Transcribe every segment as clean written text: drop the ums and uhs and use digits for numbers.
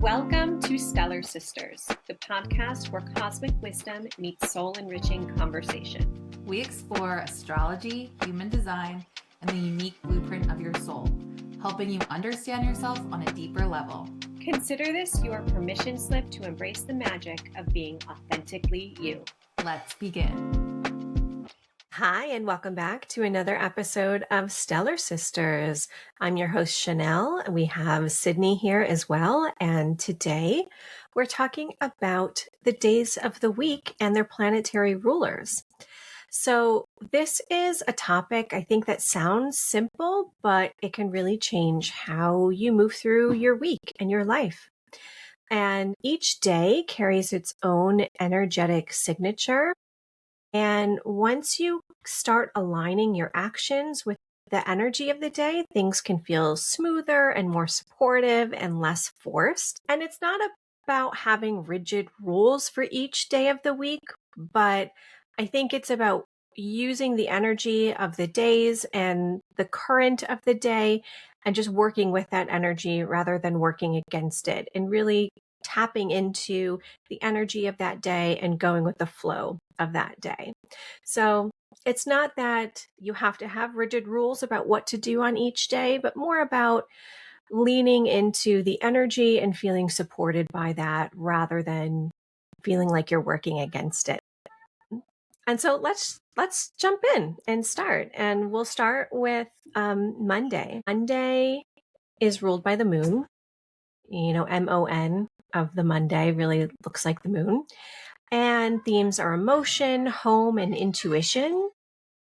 Welcome to Stellar Sisters, the podcast where cosmic wisdom meets soul-enriching conversation. We explore astrology, human design, and the unique blueprint of your soul, helping you understand yourself on a deeper level. Consider this your permission slip to embrace the magic of being authentically you. Let's begin. Hi, and welcome back to another episode of Stellar Sisters. I'm your host, Chanel. We have Sydney here as well. And today we're talking about the days of the week and their planetary rulers. So this is a topic I think that sounds simple, but it can really change how you move through your week and your life. And each day carries its own energetic signature. And once you start aligning your actions with the energy of the day, things can feel smoother and more supportive and less forced. And it's not about having rigid rules for each day of the week, but I think it's about using the energy of the days and the current of the day and just working with that energy rather than working against it, and really tapping into the energy of that day and going with the flow of that day. So it's not that you have to have rigid rules about what to do on each day, but more about leaning into the energy and feeling supported by that rather than feeling like you're working against it. And so let's jump in and start. And we'll start with Monday. Monday is ruled by the moon. You know, MON of the Monday really looks like the moon. And themes are emotion, home, and intuition.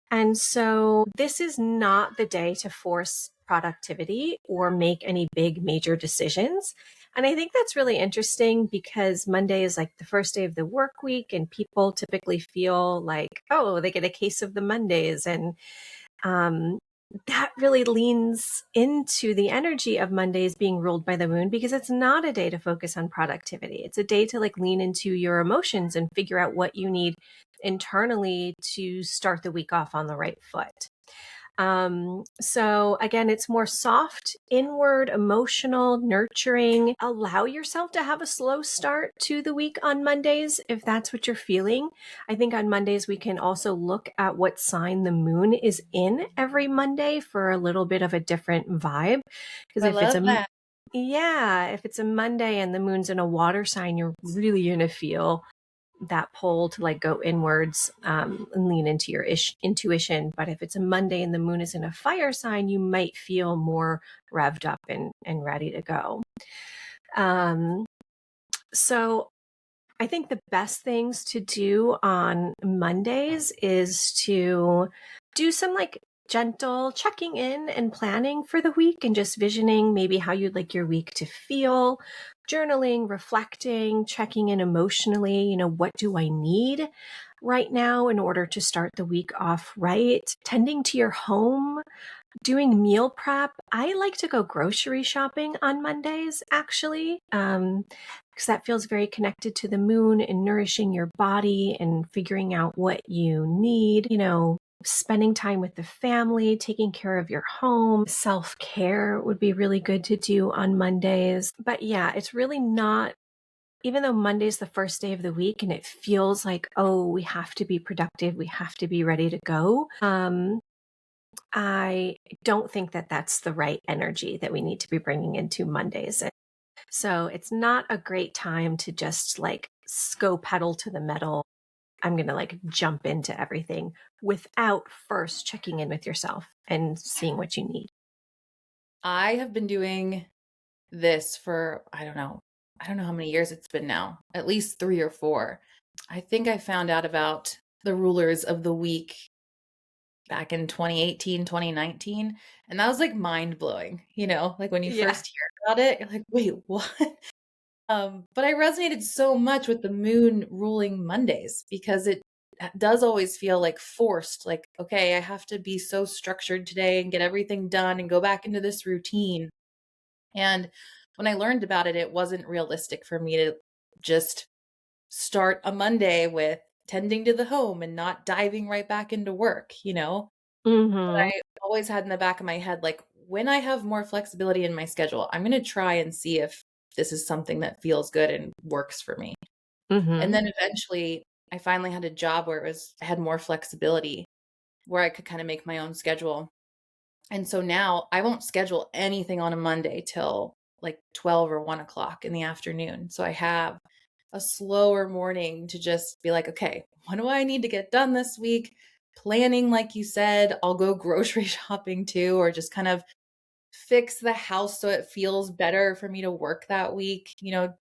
And so this is not the day to force productivity or make any big major decisions. And I think that's really interesting because Monday is like the first day of the work week, and people typically feel like, oh, they get a case of the Mondays. And that really leans into the energy of Mondays being ruled by the moon, because it's not a day to focus on productivity. It's a day to like lean into your emotions and figure out what you need internally to start the week off on the right foot. So again, it's more soft, inward, emotional, nurturing. Allow yourself to have a slow start to the week on Mondays if that's what you're feeling. I think on Mondays we can also look at what sign the moon is in every Monday for a little bit of a different vibe. Because I love that. if it's a Monday and the moon's in a water sign, you're really going to feel that pull to like go inwards and lean into your intuition. But if it's a Monday and the moon is in a fire sign, you might feel more revved up and ready to go. So I think the best things to do on Mondays is to do some like gentle checking in and planning for the week, and just visioning maybe how you'd like your week to feel, journaling, reflecting, checking in emotionally, what do I need right now in order to start the week off right? Tending to your home, doing meal prep. I like to go grocery shopping on Mondays, actually, because that feels very connected to the moon and nourishing your body and figuring out what you need, spending time with the family, taking care of your home. Self-care would be really good to do on Mondays. But yeah, it's really not, even though Monday's the first day of the week and it feels like, oh, we have to be productive, we have to be ready to go. I don't think that that's the right energy that we need to be bringing into Mondays. So it's not a great time to just like go pedal to the metal. I'm going to like jump into everything without first checking in with yourself and seeing what you need. I have been doing this for, I don't know how many years it's been now, at least 3 or 4. I think I found out about the rulers of the week back in 2018, 2019. And that was like mind blowing, like when you first hear about it, you're like, wait, what? But I resonated so much with the moon ruling Mondays because it does always feel like forced, like, okay, I have to be so structured today and get everything done and go back into this routine. And when I learned about it, it wasn't realistic for me to just start a Monday with tending to the home and not diving right back into work, But I always had in the back of my head, like, when I have more flexibility in my schedule, I'm going to try and see if this is something that feels good and works for me. And Mm-hmm. then eventually I finally had a job where I had more flexibility, where I could kind of make my own schedule. And so now I won't schedule anything on a Monday till like 12 or 1 o'clock in the afternoon. So I have a slower morning to just be like, okay, what do I need to get done this week? Planning, like you said, I'll go grocery shopping too, or just kind of fix the house so it feels better for me to work that week,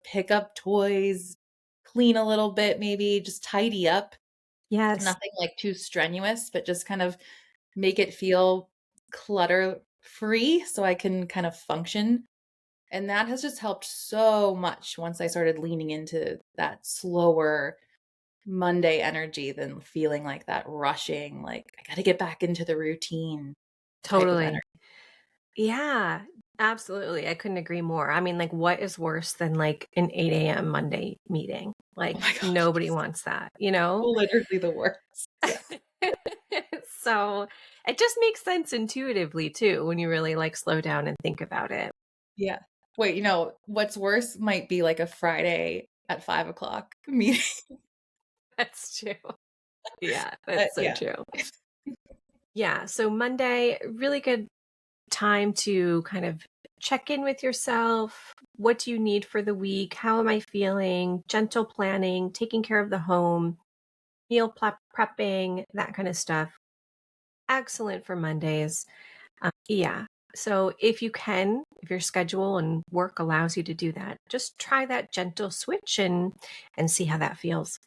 pick up toys, clean a little bit, maybe just tidy up. Yes, Nothing like too strenuous, but just kind of make it feel clutter free so I can kind of function. And that has just helped so much once I started leaning into that slower Monday energy than feeling like that rushing, like I got to get back into the routine type of totally. energy. Yeah, absolutely. I couldn't agree more. I mean, like, what is worse than like an 8 a.m. Monday meeting? Oh Like, my gosh, nobody wants that, you know? literally the worst. Yeah. So it just makes sense intuitively too when you really like slow down and think about it. Yeah. Wait, what's worse might be like a Friday at 5 o'clock meeting. That's true. Yeah, that's so Yeah. true. Yeah, so Monday, really good time to kind of check in with yourself. What do you need for the week? How am I feeling? Gentle planning, taking care of the home, prepping, that kind of stuff. Excellent for Mondays. Yeah. So if you can, if your schedule and work allows you to do that, just try that gentle switch and see how that feels.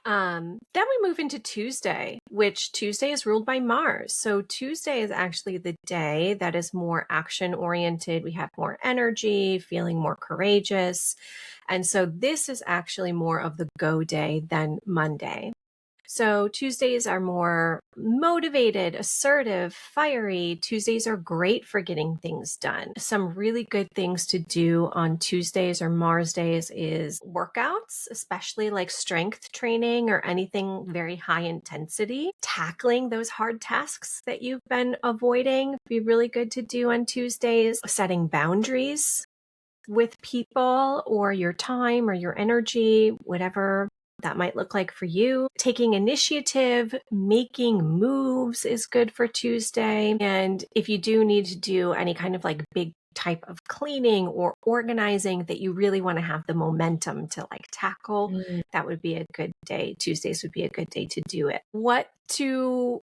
Then we move into Tuesday, which Tuesday is ruled by Mars. So Tuesday is actually the day that is more action oriented. We have more energy, feeling more courageous. And so this is actually more of the go day than Monday. So Tuesdays are more motivated, assertive, fiery. Tuesdays are great for getting things done. Some really good things to do on Tuesdays or Mars days is workouts, especially like strength training or anything very high intensity. Tackling those hard tasks that you've been avoiding be really good to do on Tuesdays. Setting boundaries with people or your time or your energy, whatever that might look like for you. Taking initiative, making moves is good for Tuesday. And if you do need to do any kind of like big type of cleaning or organizing that you really want to have the momentum to like tackle, Mm. that would be a good day. Tuesdays would be a good day to do it. What to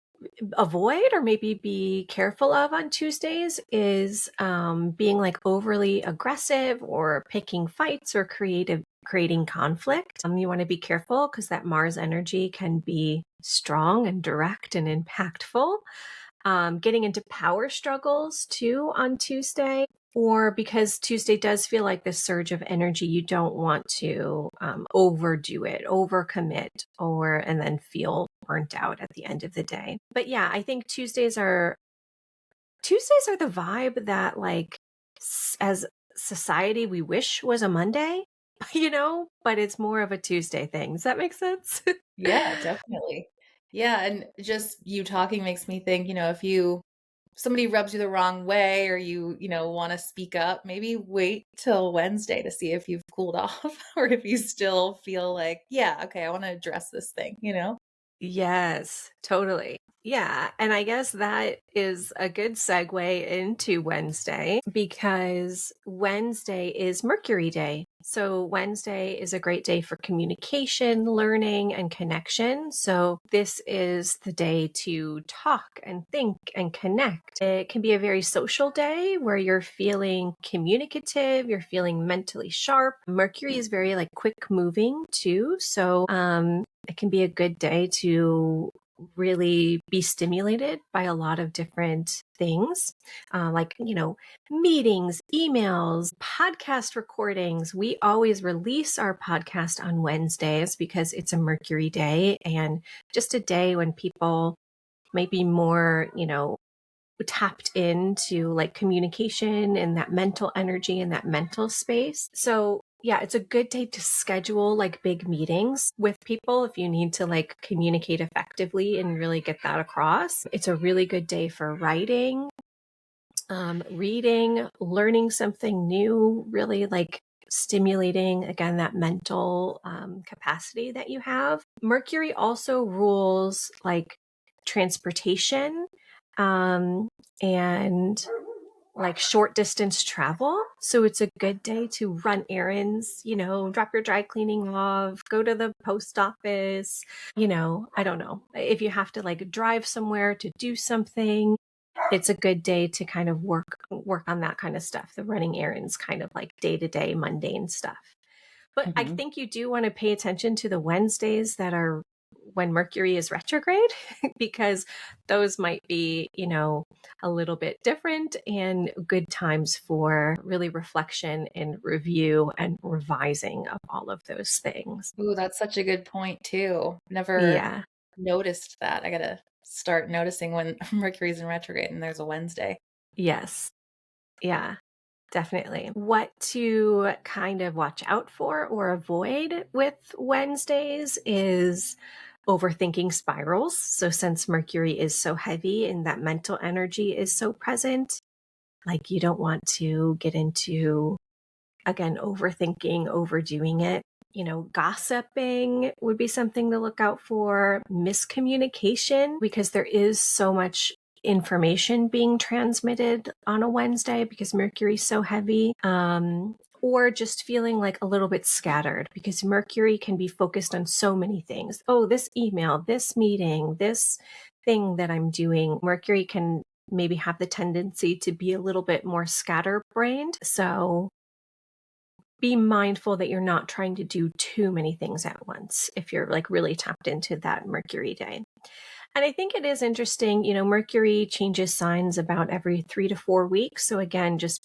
avoid or maybe be careful of on Tuesdays is being like overly aggressive or picking fights or creating conflict. You want to be careful because that Mars energy can be strong and direct and impactful. Getting into power struggles too on Tuesday, or because Tuesday does feel like this surge of energy, you don't want to overdo it, overcommit, and then feel burnt out at the end of the day. But yeah, I think Tuesdays are the vibe that like as society we wish was a Monday, but it's more of a Tuesday thing. Does that make sense? Yeah, definitely. Yeah, and just you talking makes me think, if somebody rubs you the wrong way or you want to speak up, maybe wait till Wednesday to see if you've cooled off or if you still feel like, yeah, okay, I want to address this thing. Yes, totally. Yeah. And I guess that is a good segue into Wednesday because Wednesday is Mercury Day. So Wednesday is a great day for communication, learning, and connection. So this is the day to talk and think and connect. It can be a very social day where you're feeling communicative, you're feeling mentally sharp. Mercury is very like quick moving too. So it can be a good day to really be stimulated by a lot of different things, like, meetings, emails, podcast recordings. We always release our podcast on Wednesdays because it's a Mercury day and just a day when people might be more, tapped into like communication and that mental energy and that mental space. So yeah, it's a good day to schedule like big meetings with people if you need to like communicate effectively and really get that across. It's a really good day for writing, Reading, learning something new, really like stimulating again that mental capacity that you have. Mercury also rules like transportation um, and like short distance travel. So it's a good day to run errands, drop your dry cleaning off, go to the post office, I don't know. If you have to like drive somewhere to do something, it's a good day to kind of work on that kind of stuff, the running errands, kind of like day-to-day mundane stuff. But I Hmm. think you do want to pay attention to the Wednesdays that are when Mercury is retrograde, because those might be, a little bit different and good times for really reflection and review and revising of all of those things. Ooh, that's such a good point too. Never Yeah. noticed that. I gotta start noticing when Mercury's in retrograde and there's a Wednesday. Yes. Yeah. Definitely. What to kind of watch out for or avoid with Wednesdays is overthinking spirals. So, since Mercury is so heavy and that mental energy is so present, like you don't want to get into, again, overthinking, overdoing it. Gossiping would be something to look out for, miscommunication, because there is so much information being transmitted on a Wednesday because Mercury's so heavy. Or just feeling like a little bit scattered because Mercury can be focused on so many things. Oh, this email, this meeting, this thing that I'm doing. Mercury can maybe have the tendency to be a little bit more scatterbrained. So be mindful that you're not trying to do too many things at once if you're like really tapped into that Mercury day. And I think it is interesting, Mercury changes signs about every 3 to 4 weeks. So again, just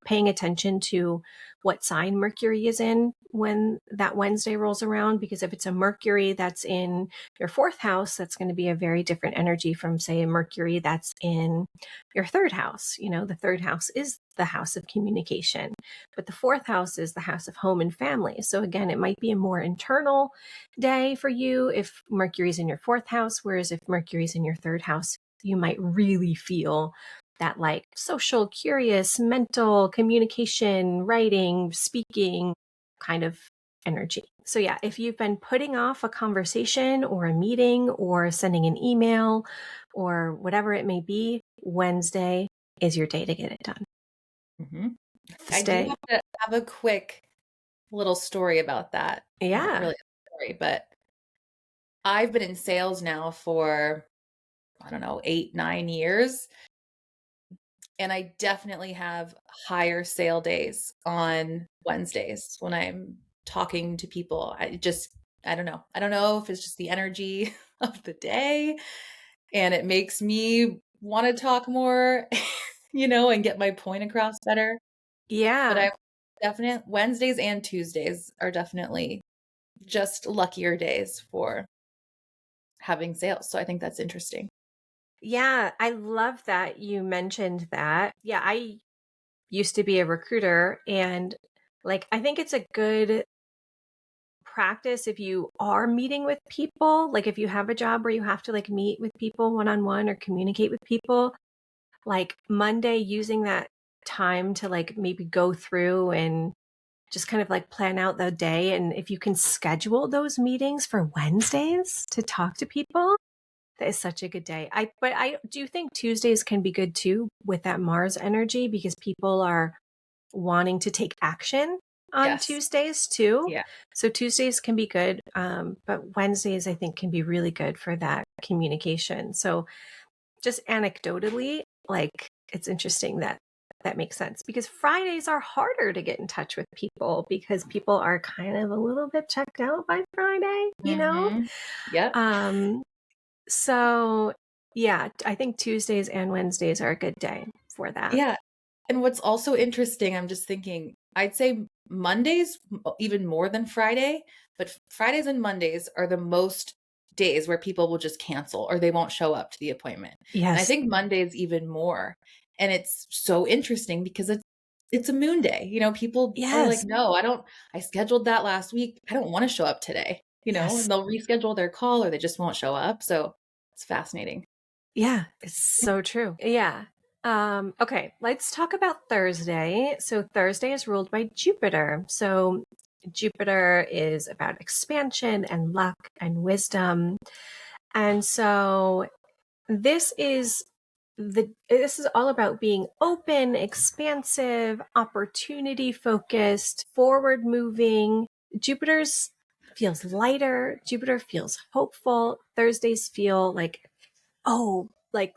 paying attention to what sign Mercury is in when that Wednesday rolls around, because if it's a Mercury that's in your fourth house, that's going to be a very different energy from, say, a Mercury that's in your third house. The third house is the house of communication, but the fourth house is the house of home and family. So again, it might be a more internal day for you if Mercury's in your fourth house, whereas if Mercury's in your third house, you might really feel that like social, curious, mental communication, writing, speaking kind of energy. So, yeah, if you've been putting off a conversation or a meeting or sending an email or whatever it may be, Wednesday is your day to get it done. Hmm. I do Stay. have to have a quick little story about that. Not Yeah. really a story, but I've been in sales now for, I don't know, 8, 9 years. And I definitely have higher sale days on Wednesdays when I'm talking to people. I don't know. I don't know if it's just the energy of the day and it makes me want to talk more, and get my point across better. But Yeah. I definitely Wednesdays and Tuesdays are definitely just luckier days for having sales. So I think that's interesting. Yeah. I love that you mentioned that. Yeah. I used to be a recruiter, and like I think it's a good practice if you are meeting with people, like if you have a job where you have to like meet with people one on one or communicate with people, like Monday using that time to like maybe go through and just kind of like plan out the day, and if you can schedule those meetings for Wednesdays to talk to people, that is such a good day. But I do think Tuesdays can be good too with that Mars energy because people are wanting to take action on Yes. Tuesdays too. Yeah. So Tuesdays can be good, but Wednesdays I think can be really good for that communication. So just anecdotally, like it's interesting that that makes sense because Fridays are harder to get in touch with people because people are kind of a little bit checked out by Friday. Hmm. Yep. Um, so yeah, I think Tuesdays and Wednesdays are a good day for that. Yeah. And what's also interesting, I'm just thinking, I'd say Mondays even more than Friday, but Fridays and Mondays are the most days where people will just cancel or they won't show up to the appointment. And I Yes. think Mondays even more. And it's so interesting because it's a moon day. People are like, Yes. "No, I scheduled that last week. I don't want to show up today." Yes. And they'll reschedule their call or they just won't show up. So it's fascinating. Yeah, it's so true. Yeah. Okay, let's talk about Thursday. So Thursday is ruled by Jupiter. So Jupiter is about expansion and luck and wisdom. And so this is this is all about being open, expansive, opportunity focused, forward moving. Jupiter's feels lighter. Jupiter feels hopeful. Thursdays feel like, oh, like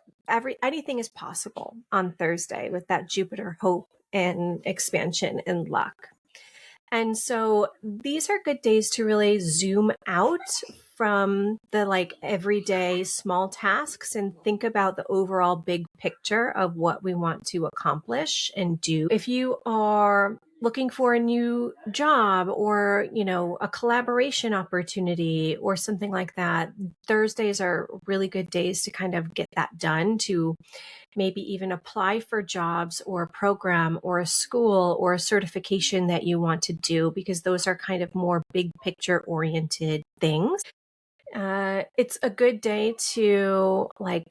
anything is possible on Thursday with that Jupiter hope and expansion and luck. And so these are good days to really zoom out from the like everyday small tasks and think about the overall big picture of what we want to accomplish and do. If you are looking for a new job or, a collaboration opportunity or something like that, Thursdays are really good days to kind of get that done, to maybe even apply for jobs or a program or a school or a certification that you want to do, because those are kind of more big picture oriented things. It's a good day to like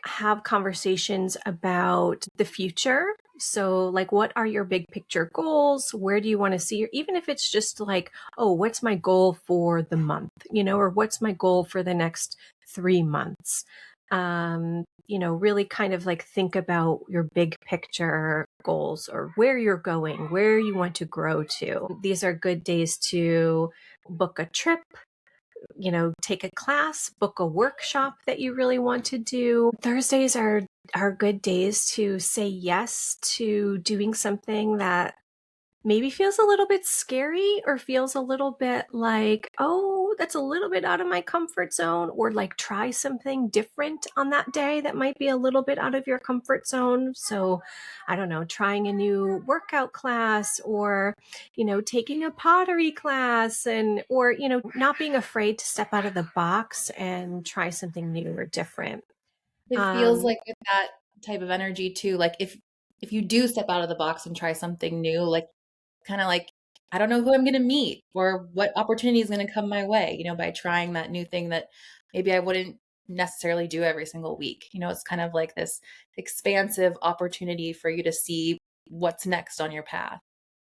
have conversations about the future. So, like, what are your big picture goals? Where do you want to see? Even if it's just like, oh, what's my goal for the month, or what's my goal for the next 3 months? Really kind of like think about your big picture goals or where you're going, where you want to grow to. These are good days to book a trip, take a class, book a workshop that you really want to do. Thursdays are good days to say yes to doing something that maybe feels a little bit scary or feels a little bit like, oh, that's a little bit out of my comfort zone, or like try something different on that day that might be a little bit out of your comfort zone. So, I don't know, trying a new workout class or, taking a pottery class or, not being afraid to step out of the box and try something new or different. It feels Um, like with that type of energy too, like if you do step out of the box and try something new, like kind of like I don't know who I'm going to meet or what opportunity is going to come my way, by trying that new thing that maybe I wouldn't necessarily do every single week. It's kind of like this expansive opportunity for you to see what's next on your path.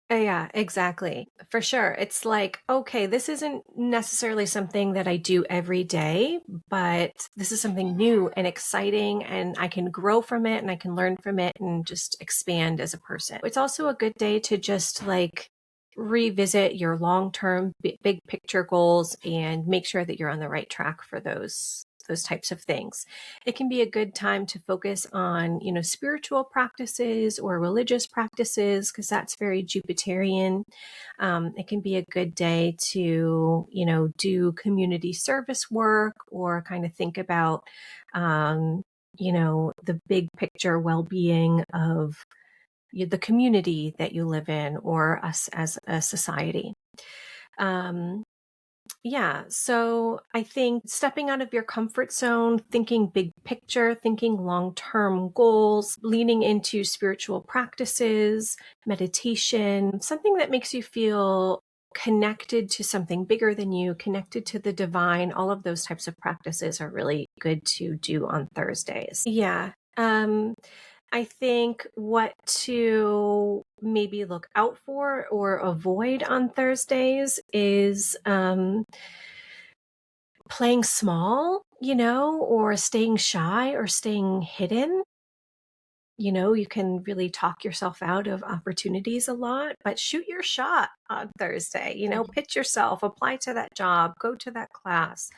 Yeah, exactly. For sure. It's like, okay, this isn't necessarily something that I do every day, but this is something new and exciting, and I can grow from it and I can learn from it and just expand as a person. It's also a good day to just like revisit your long-term big picture goals and make sure that you're on the right track for those types of things. It can be a good time to focus on, spiritual practices or religious practices, because that's very Jupiterian. It can be a good day to, do community service work or kind of think about, the big picture well-being of the community that you live in or us as a society. Um, yeah, so I think stepping out of your comfort zone, thinking big picture, thinking long term goals, leaning into spiritual practices, meditation, something that makes you feel connected to something bigger than you, connected to the divine, all of those types of practices are really good to do on Thursdays. Yeah. I think what to maybe look out for or avoid on Thursdays is playing small, or staying shy or staying hidden. You can really talk yourself out of opportunities a lot, but shoot your shot on Thursday, pitch yourself, apply to that job, go to that class,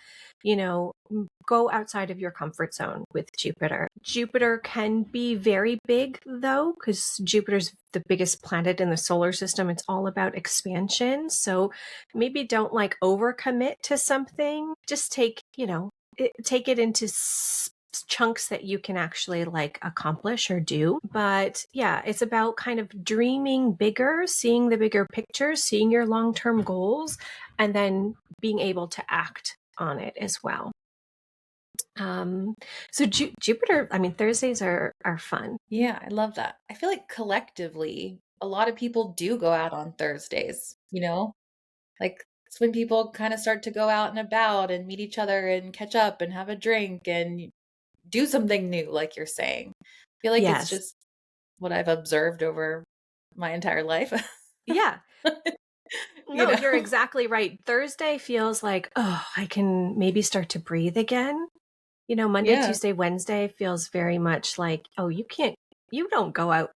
go outside of your comfort zone with Jupiter. Jupiter can be very big though, because Jupiter's the biggest planet in the solar system. It's all about expansion. So maybe don't like overcommit to something. Just take it into chunks that you can actually like accomplish or do. But yeah, it's about kind of dreaming bigger, seeing the bigger picture, seeing your long-term goals, and then being able to act on it as well. Um, so Jupiter, I mean, Thursdays are fun. Yeah, I love that. I feel like collectively, a lot of people do go out on Thursdays, Like it's when people kind of start to go out and about and meet each other and catch up and have a drink and do something new, like you're saying. feel like it's Yes. just what I've observed over my entire life. Yeah. You No, you're know? exactly right. Thursday feels like, oh, I can maybe start to breathe again. Monday, Yeah, Tuesday, Wednesday feels very much like, oh, you don't go out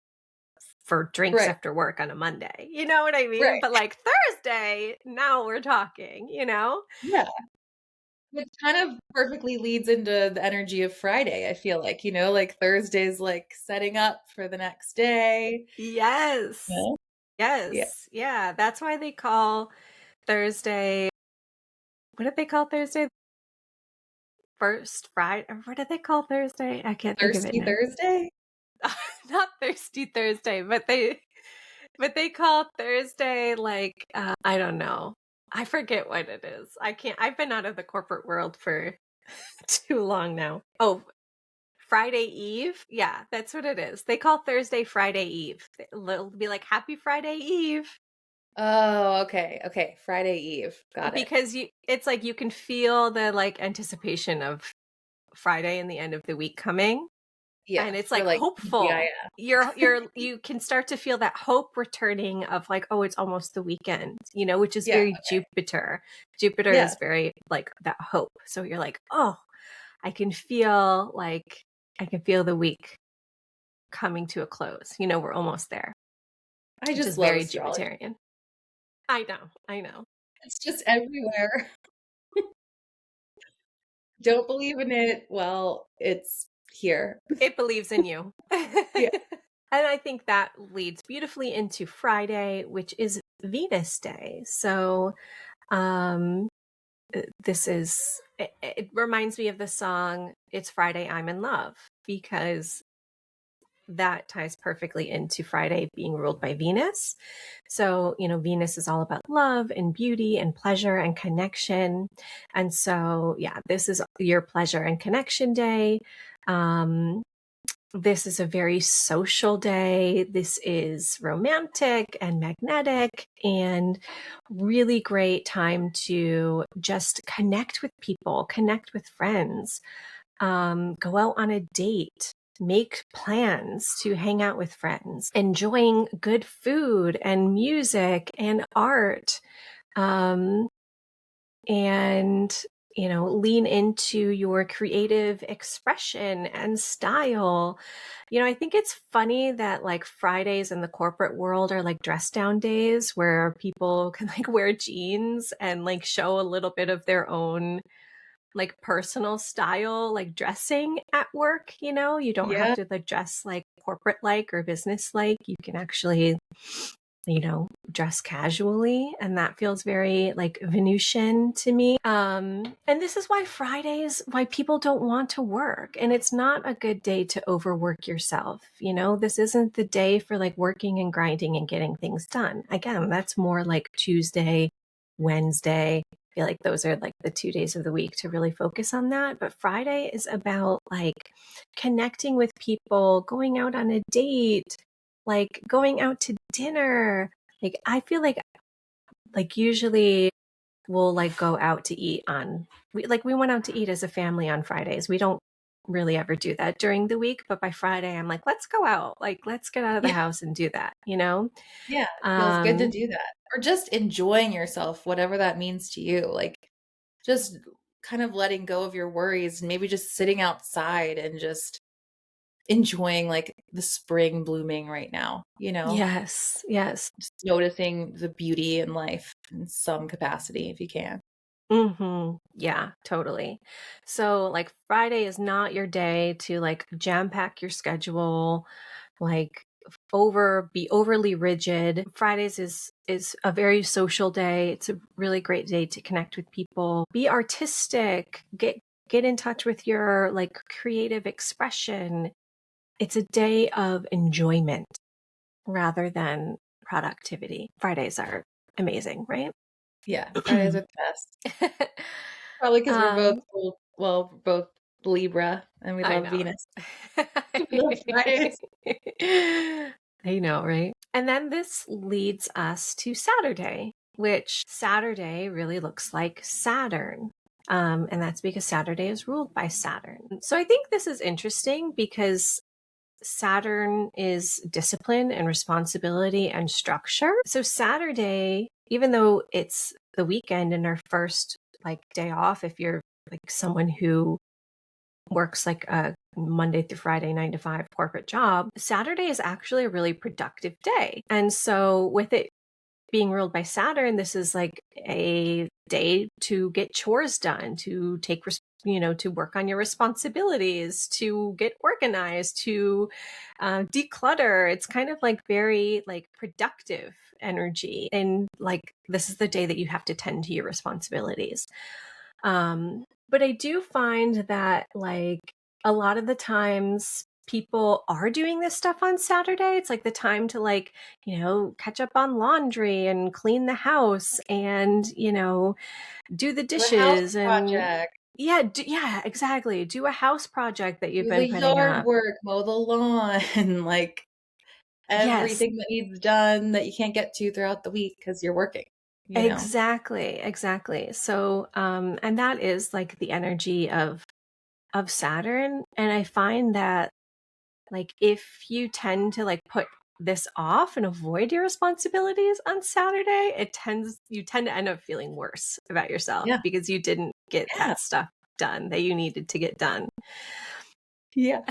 for drinks right, after work on a Monday. You know what I mean? right. But like Thursday, now we're talking? Yeah. Which kind of perfectly leads into the energy of Friday, I feel like, like Thursday's like setting up for the next day. Yes. Yeah. Yeah. Yes. Yeah. That's why they call Thursday, what did they call Thursday? First Friday? Or what did they call Thursday? I can't think of it Thirsty now. Thursday? Not Thirsty Thursday, but they call Thursday like I don't know. I forget what it is. I can't I've been out of the corporate world for too long now. Oh, Friday Eve? Yeah, that's what it is. They call Thursday Friday Eve. It'll be like Happy Friday Eve Oh, okay. Okay. Friday Eve. Got it. because it's like you can feel the like anticipation of Friday and the end of the week coming. Yeah. And it's You're like like, hopeful. TGIF. You can start to feel that hope returning of like, oh, it's almost the weekend, which is Yeah. very Jupiter. Jupiter Yeah. is very like that hope. So you're like, oh, I can feel like I can feel the week coming to a close. We're almost there, I which is just love very astrology. Jupiterian. I know, I know. It's just everywhere. Don't believe in it. Well, it's here. It believes in you. Yeah. And I think that leads beautifully into Friday, which is Venus Day. So, um, it reminds me of the song It's Friday, I'm in Love, because that ties perfectly into Friday being ruled by Venus. So, Venus is all about love and beauty and pleasure and connection. And so, yeah, this is your pleasure and connection day. Um, this is a very social day. This is romantic and magnetic and really great time to just connect with people, connect with friends, go out on a date, make plans to hang out with friends, enjoying good food and music and art. Um, and lean into your creative expression and style. I think it's funny that like Fridays in the corporate world are like dress down days where people can like wear jeans and like show a little bit of their own like personal style, like dressing at work. You don't have Yeah. to like dress like corporate like or business like. You can actually dress casually, and that feels very like Venusian to me. And this is why people don't want to work, and it's not a good day to overwork yourself. This isn't the day for like working and grinding and getting things done. Again, that's more like Tuesday, Wednesday. I feel like those are like the 2 days of the week to really focus on that. But Friday is about like connecting with people, going out on a date, like going out to dinner. Like I feel like usually we'll like go out to eat we went out to eat as a family on Fridays. We don't really ever do that during the week, but by Friday I'm like, let's go out. Like let's get out of the Yeah. house and do that. Yeah. It feels good to Um do that. Or just enjoying yourself, whatever that means to you. Like just kind of letting go of your worries and maybe just sitting outside and just enjoying like the spring blooming right now, yes, yes. just noticing the beauty in life in some capacity if you can. Yeah, totally. So like Friday is not your day to like jam pack your schedule, like be overly rigid. Fridays is a very social day. It's a really great day to connect with people, be artistic, get in touch with your like creative expression. It's a day of enjoyment rather than productivity. Fridays are amazing, right? Yeah, Fridays are the best. Probably because we're both, um well, we're both Libra and we I love know. Venus. We love Fridays. I know, right? And then this leads us to Saturday, which Saturday really looks like Saturn. And that's because Saturday is ruled by Saturn. So I think this is interesting because Saturn is discipline and responsibility and structure. So Saturday, even though it's the weekend and our first like day off, if you're like someone who works like a Monday through Friday, 9 to 5 corporate job, Saturday is actually a really productive day. And so with it being ruled by Saturn, this is like a day to get chores done, to take, to work on your responsibilities, to get organized, to declutter. It's kind of like very like productive energy. And like, this is the day that you have to tend to your responsibilities. But I do find that like a lot of the times people are doing this stuff on Saturday. It's like the time to like, catch up on laundry and clean the house and, do the The house dishes and project, yeah, exactly. Do a house project that you've do been the putting yard up. work, mow the lawn, like Yes, everything that needs done that you can't get to throughout the week because you're working, you know? exactly, exactly. So, and that is like the energy of Saturn. And I find that like if you tend to like put this off and avoid your responsibilities on Saturday, you tend to end up feeling worse about yourself Yeah. because you didn't get Yeah. that stuff done that you needed to get done. Yeah.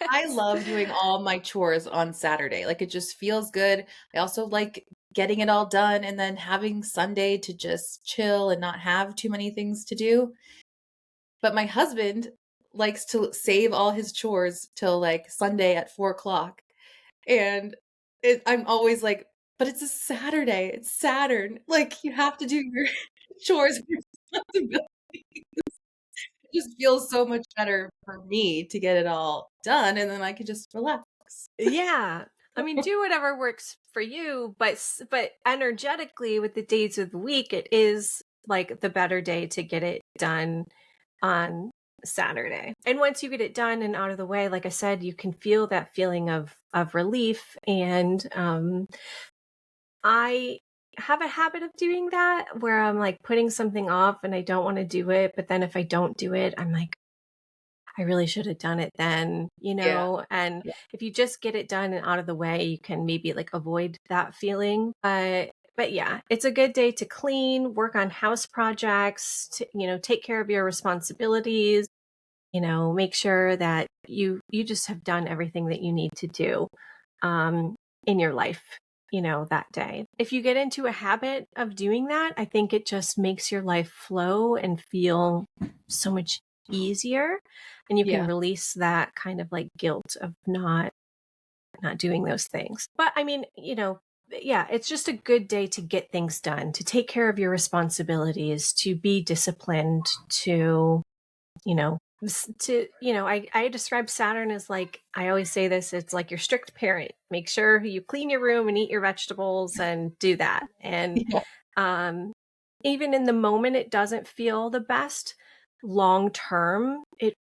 I love doing all my chores on Saturday. Like, it just feels good. I also like getting it all done and then having Sunday to just chill and not have too many things to do. But my husband likes to save all his chores till like Sunday at 4 o'clock. And I'm always like, but it's a Saturday. It's Saturn. Like, you have to do your chores and responsibilities. It just feels so much better for me to get it all done, and then I can just relax. Yeah. I mean, do whatever works for you, but energetically with the days of the week, it is like the better day to get it done on Saturday. And once you get it done and out of the way, like I said, you can feel that feeling of relief. And I have a habit of doing that where I'm like putting something off and I don't want to do it, but then if I don't do it, I'm like, I really should have done it then, Yeah. and Yeah. if you just get it done and out of the way, you can maybe like avoid that feeling. But yeah, it's a good day to clean, work on house projects, to, take care of your responsibilities, make sure that you just have done everything that you need to do um in your life, that day. If you get into a habit of doing that, I think it just makes your life flow and feel so much easier, and you can Yeah. release that kind of like guilt of not doing those things. But I mean, yeah, it's just a good day to get things done, to take care of your responsibilities, to be disciplined, to I describe Saturn as like, I always say this, it's like your strict parent. Make sure you clean your room and eat your vegetables and do that. And Yeah. um, even in the moment, it doesn't feel the best. Long term,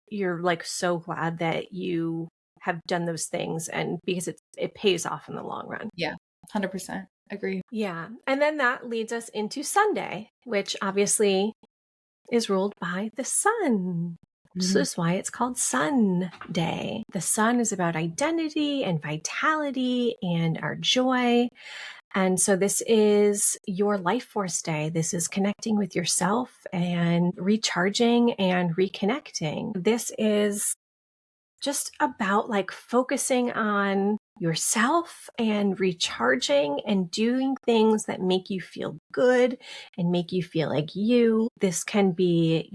you're like so glad that you have done those things, and because it pays off in the long run. Yeah. 100%. Agree. Yeah. And then that leads us into Sunday, which obviously is ruled by the sun. So Mhm. this is why it's called Sun Day. The sun is about identity and vitality and our joy. And so this is your life force day. This is connecting with yourself and recharging and reconnecting. This is just about like focusing on yourself and recharging and doing things that make you feel good and make you feel like you. This can be,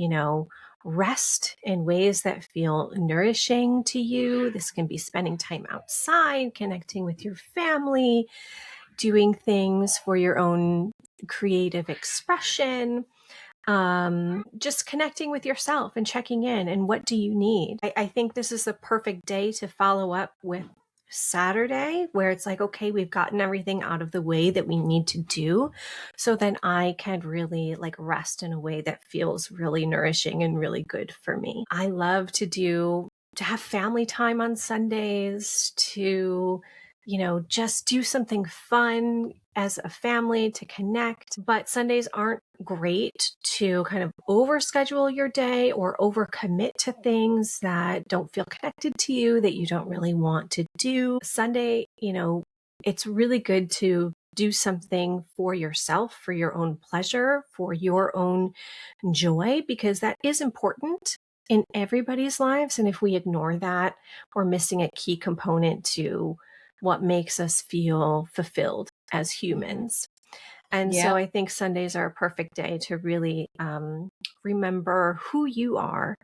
rest in ways that feel nourishing to you. This can be spending time outside, connecting with your family, doing things for your own creative expression, just connecting with yourself and checking in and what do you need. I think this is the perfect day to follow up with Saturday, where it's like, okay, we've gotten everything out of the way that we need to do, so then I can really like rest in a way that feels really nourishing and really good for me. I love to have family time on Sundays, to just do something fun as a family to connect. But Sundays aren't great to kind of overschedule your day or overcommit to things that don't feel connected to you, that you don't really want to do. Sunday, it's really good to do something for yourself, for your own pleasure, for your own joy, because that is important in everybody's lives. And if we ignore that, we're missing a key component to what makes us feel fulfilled as Mhm. humans. And Yeah, so I think Sundays are a perfect day to really remember who you are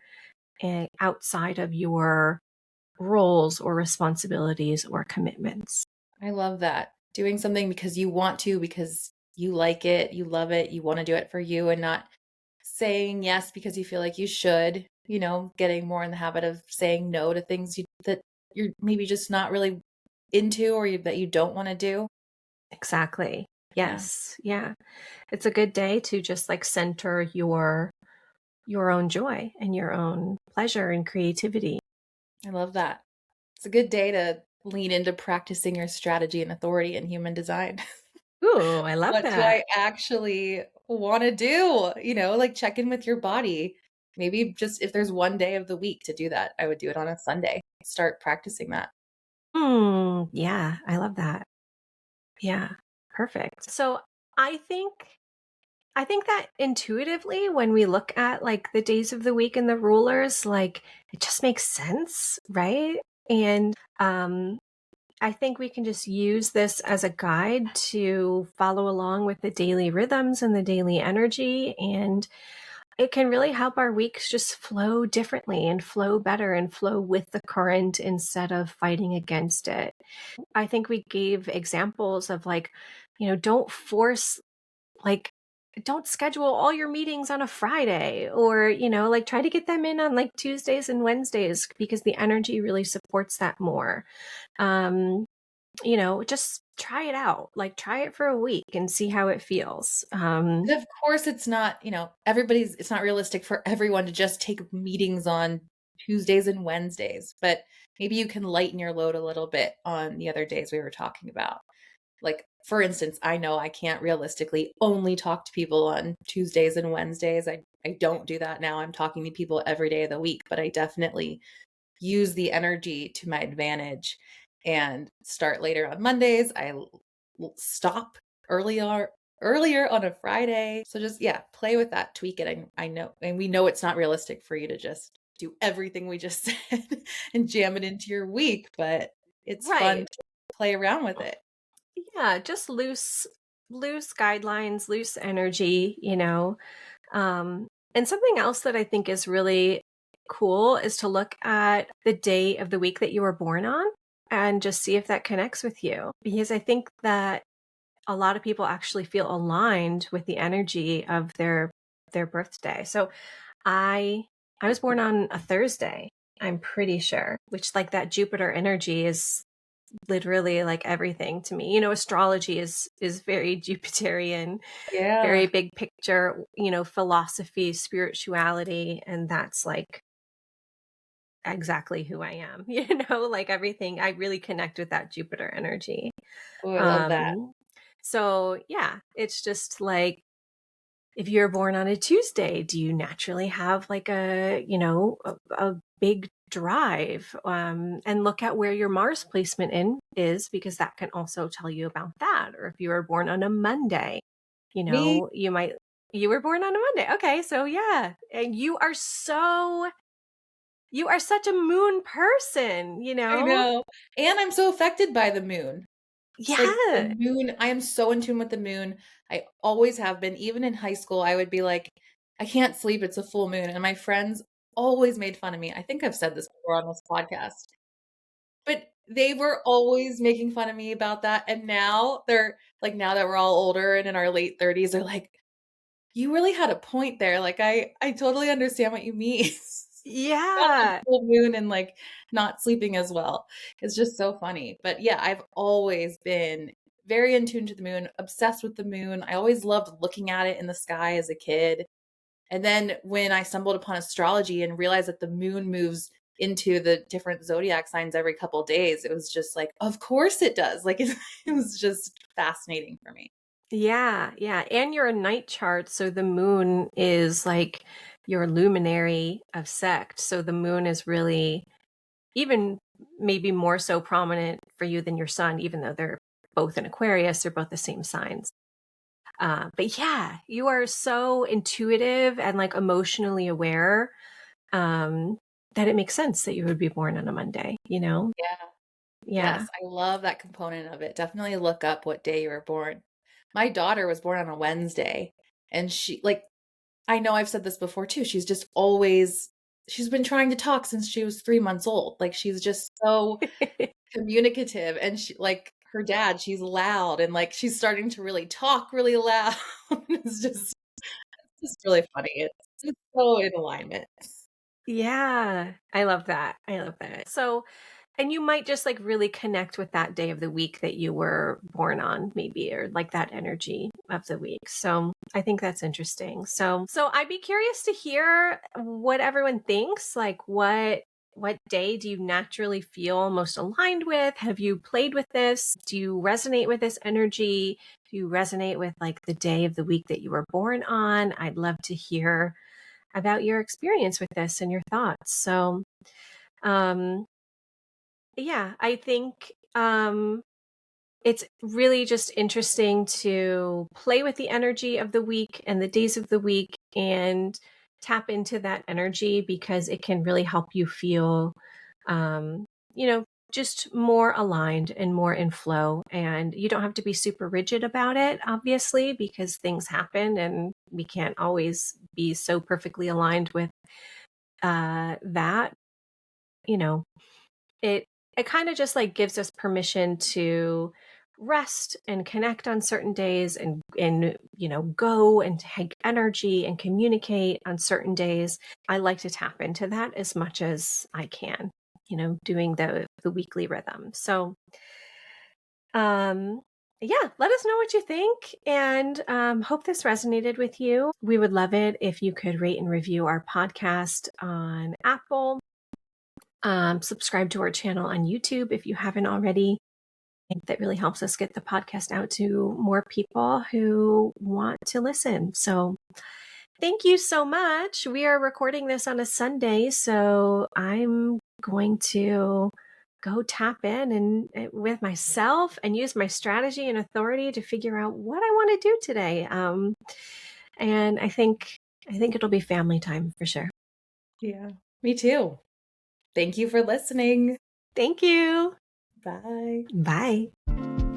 outside of your roles or responsibilities or commitments. I love that. Doing something because you want to, because you like it, you love it, you want to do it for you, and not saying yes because you feel like you should, getting more in the habit of saying no to things that you're maybe just not really into, or that you don't want to do. Exactly. Yeah, Yes. Yeah. It's a good day to just like center your own joy and your own pleasure and creativity. I love that. It's a good day to lean into practicing your strategy and authority in human design. Ooh, I love What do that. I actually wanna do? Like, check in with your body. Maybe just if there's one day of the week to do that, I would do it on a Sunday. Start practicing that. Yeah, I love that. Yeah, perfect. So I think I think that intuitively when we look at like the days of the week and the rulers, like it just makes sense, right? And I think we can just use this as a guide to follow along with the daily rhythms and the daily energy. And it can really help our weeks just flow differently and flow better and flow with the current instead of fighting against it. I think we gave examples of like, don't force, like, don't schedule all your meetings on a Friday or, like try to get them in on like Tuesdays and Wednesdays because the energy really supports that more. Um, just try it out. Like try it for a week and see how it feels. And of course, it's not, it's not realistic for everyone to just take meetings on Tuesdays and Wednesdays, but maybe you can lighten your load a little bit on the other days we were talking about. Like, for instance, I know I can't realistically only talk to people on Tuesdays and Wednesdays. I don't do that now. I'm talking to people every day of the week, but I definitely use the energy to my advantage and start later on Mondays. Stop earlier earlier on a Friday. So just yeah, play with that, tweak it. I know, and we know it's not realistic for you to just do everything we just said and jam it into your week, but it's fun Right. to play around with it. Yeah, just loose guidelines, loose energy, and something else that I think is really cool is to look at the day of the week that you were born on and just see if that connects with you. Because I think that a lot of people actually feel aligned with the energy of their birthday. So I I was born on a Thursday, I'm pretty sure, which like that Jupiter energy is literally like everything to me. Astrology is very Jupiterian, very Yeah. big picture, philosophy, spirituality, and that's like exactly who I am. Like everything I really connect with that Jupiter energy. Oh, I love that. Um so yeah, it's just like if you're born on a Tuesday, do you naturally have like a big drive? And look at where your Mars placement in is because that can also tell you about that. Or if you were born on a Monday, Me, you were born on a Monday. Okay, so yeah, and you are such a moon person, I know. And I'm so affected by the moon. It's like the Yeah. moon, I am so in tune with the moon. I always have been. Even in high school, I would be like, I can't sleep. It's a full moon. And my friends always made fun of me. I think I've said this before on this podcast, but they were always making fun of me about that. And now they're like, now that we're all older and in our late 30s, they're like, you really had a point there. Like, I totally understand what you mean. About the Yeah. full moon and, like, not sleeping as well. It's just so funny. But, yeah, I've always been very in tune to the moon, obsessed with the moon. I always loved looking at it in the sky as a kid. And then when I stumbled upon astrology and realized that the moon moves into the different zodiac signs every couple days, it was just like, of course it does. Like it was just fascinating for me. Yeah, yeah. And you're a night chart, so the moon is like your luminary of sect. So the moon is really even maybe more so prominent for you than your sun, even though they're both in Aquarius, they're both the same signs. But yeah, you are so intuitive and like emotionally aware, um, that it makes sense that you would be born on a Monday, you know? Yeah. Yeah. Yes, I love that component of it. Definitely look up what day you were born. My daughter was born on a Wednesday, and she, like, I know I've said this before too. She's been trying to talk since she was 3 months old. Like, she's just so communicative, and she, like, her dad, she's loud, and like she's starting to really talk really loud. It's just really funny. It's just so in alignment. Yeah, I love that. I love that. So, and you might just like really connect with that day of the week that you were born on, maybe, or like that energy of the week. So I think that's interesting. So I'd be curious to hear what everyone thinks. Like, what day do you naturally feel most aligned with? Have you played with this? Do you resonate with this energy? Do you resonate with like the day of the week that you were born on? I'd love to hear about your experience with this and your thoughts. So, um, yeah, I think it's really just interesting to play with the energy of the week and the days of the week and tap into that energy because it can really help you feel, um, you know, just more aligned and more in flow. And you don't have to be super rigid about it, obviously, because things happen and we can't always be so perfectly aligned with that. You know, it it kind of just like gives us permission to rest and connect on certain days and go and take energy and communicate on certain days. I like to tap into that as much as I can, doing the weekly rhythm. So um yeah, let us know what you think and hope this resonated with you. We would love it if you could rate and review our podcast on Apple. Subscribe to our channel on YouTube if you haven't already. I think that really helps us get the podcast out to more people who want to listen. So thank you so much. We are recording this on a Sunday, so I'm going to go tap in and with myself and use my strategy and authority to figure out what I want to do today. And I think it'll be family time for sure. Yeah, me too. Thank you for listening. Thank you. Bye. Bye.